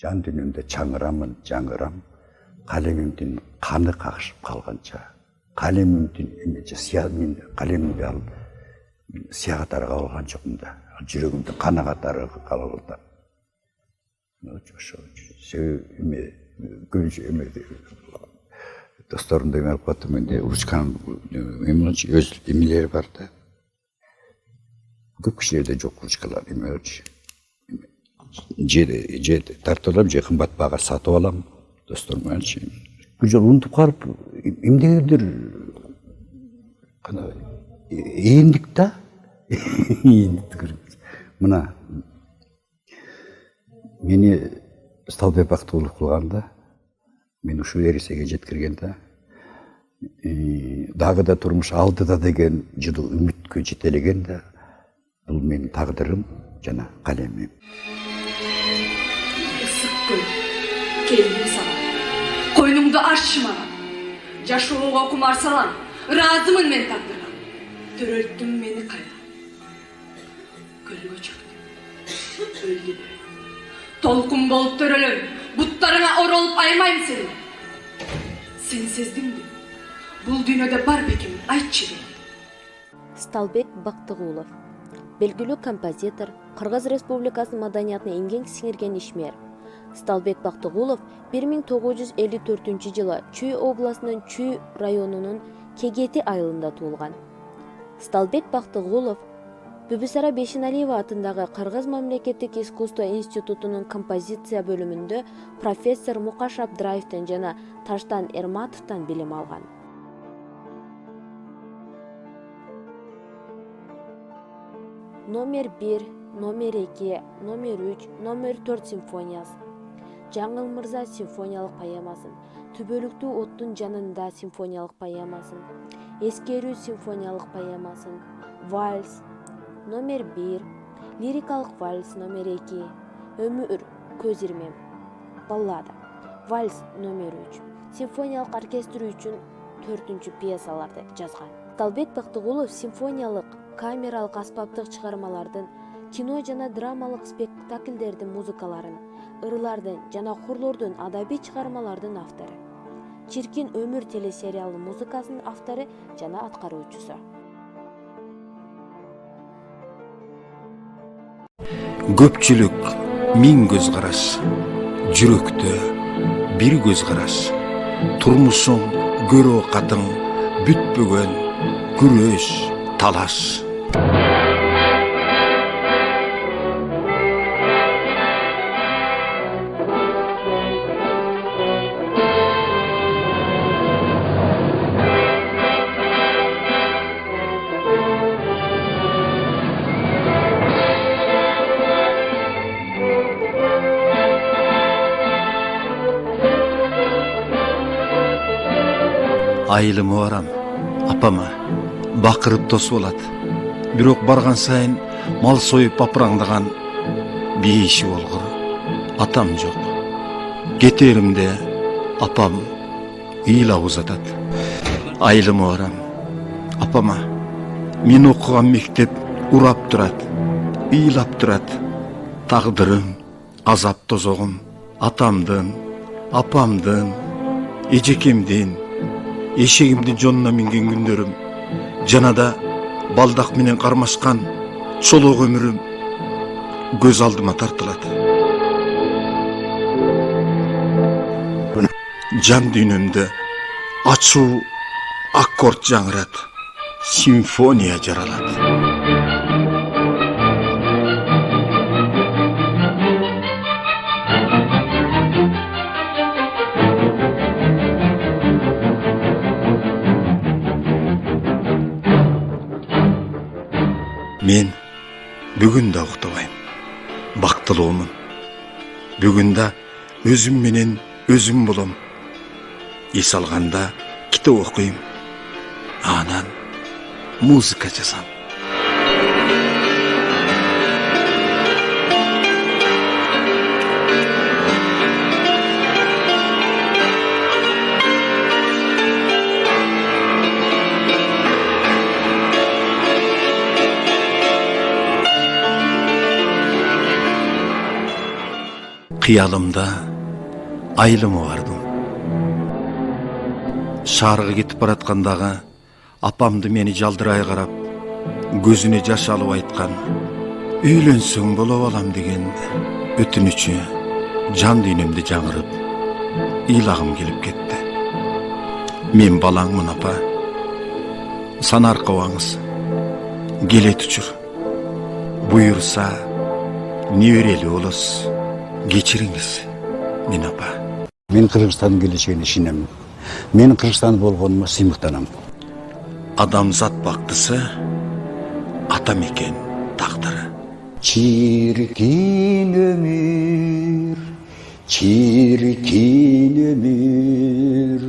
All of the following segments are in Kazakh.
Жан дүниемде жаңырамын, жаңырам. Қалемімден қаны қақшып қалғанша. Қалемімден қалемімді алып сия қатарға алған жоқпын да. Жүрегімді қаны қатарға қалып. Достарымда емеліп қаттым, менде ручканың өз емелері бар да. Көп кішілерде жоқ ручкалар емелері. Жеді тартып алам, же қымбат баға сатып алам. Достарым әлші. Күжел ұнтып қарып, емдегендер ендік та? Ендікті көріп. Мұна, мені Сталбек Бақтығұлов қылғанда, мен ұшу ересеге жеткіргенде, дағы да тұрмыш алды да деген жыды үмітке жетелегенде, бұл менің тағдырым, жана қалемім. Ысық көл, келдім саған. Қойныңды ашшы маған. Жашуға құмар салам, разымын мен тағдырға. Төрөлттің мені қайда. Көлге чөктім, өлді бе. Толқын болып төрөлім, бұттарыңа оролып аймайым сені. Сен сездің бе? Бұл дүниеде бар бекем, айтшы бе. Сталбек Бактыгулов, белгілі композитор, Қырғыз Республикасының маданиятына еңбек сіңірген ишмер. Сталбек Бактыгулов 1954 жылы Чүй обласының Чүй районунун Кегети айылында туылған. Сталбек Бактыгулов Бүбүсара Бешеналиева атындағы Қырғыз мемлекеттик искусство институтунун композиция бөлімінде профессор Мукаш Абдраевтен жана Таштан Эрматовтан билим алған. Номер 1, номер 2, номер 3, номер 4 симфониясы. Жаңыл Мырза симфониялық поэмасын, Түбөлүктүү оттун жанында симфониялық поэмасын, Эскерүү симфониялық поэмасын, Вальс номер 1, лирикалық вальс номер 2, Өмүр көз ирмем, баллада, Вальс номер 3, симфониялық оркестр үчүн 4-чү пьесаларды жазган. Сталбек Бактыгулов симфониялық, камералык аспаптык чыгармалардын, кино жана драмалык спектакльдердин музыкаларын, ырлардын жана хорлордун адабий чыгармалардын автору. Чиркин өмүр телесериалынын музыкасынын автору жана аткаруучусу. Көпчүлүк миң көз караш, жүрөктө бир көз караш, турмушуң көрө катың, бүтпөгөн күрөш, талаш. Айылымы барам, апама бакырып тосуп алат. Бирок барган сайын мал союп апыраңдаган бейиши болгор. Атам жок. Кетеримде апам ыйлап узатат. Айылымы барам, апама мен окуган мектеп урап турат, ыйлап турат. Тагдырым, азап тозогум атамдын, апамдын, эжекемдин, эшегимдин жонуна минген күндөрүм, жанада балдак менен кармашкан чолок өмүрүм көз алдыма тартылат. Жан дүйнөмдө ачуу аккорд жаңырат, симфония жаралат. Мен бүгүн да уктабайм, бактылуумун. Бүгүн да өзүм менен өзүм болом. Эс алганда китеп окуйм, анан музыка жазам. Кыялымда айылыма бардым. Шаарга кетип бараткандагы апамды мени жалдырай карап, көзүнө жаш алып айткан үйлөнсөң болуп алам деген өтүнүчү жан дүйнөмдө жаңырып, ыйлагым келип кетти. Мен балаңмын апа. Сана аркабаңыз. Келе түчүр. Буюрса неберели болосуз. Кечириңиз, мен апа. Мен Кыргызстандын келечегине ишенем. Мен Кыргызстан болгонума сыймыктанам. Адамзат бактысы ата мекен тагдыры. Çirkin ömür, çirkin ömür,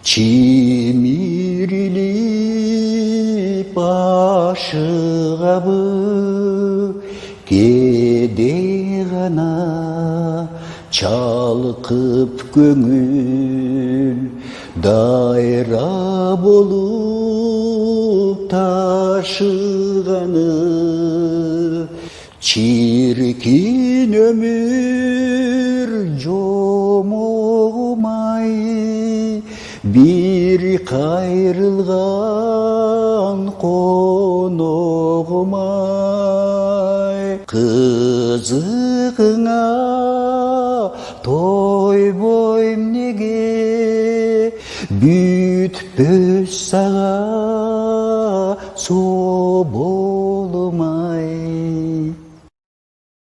çimirilip aşığabı, kede gana çalkıp gönül, daira bolup taşıganı. Çirkin ömür jomoğumay, bir kayrılgan konoğumay. Kızığına toyboyum nege, büt böz sağa sobo.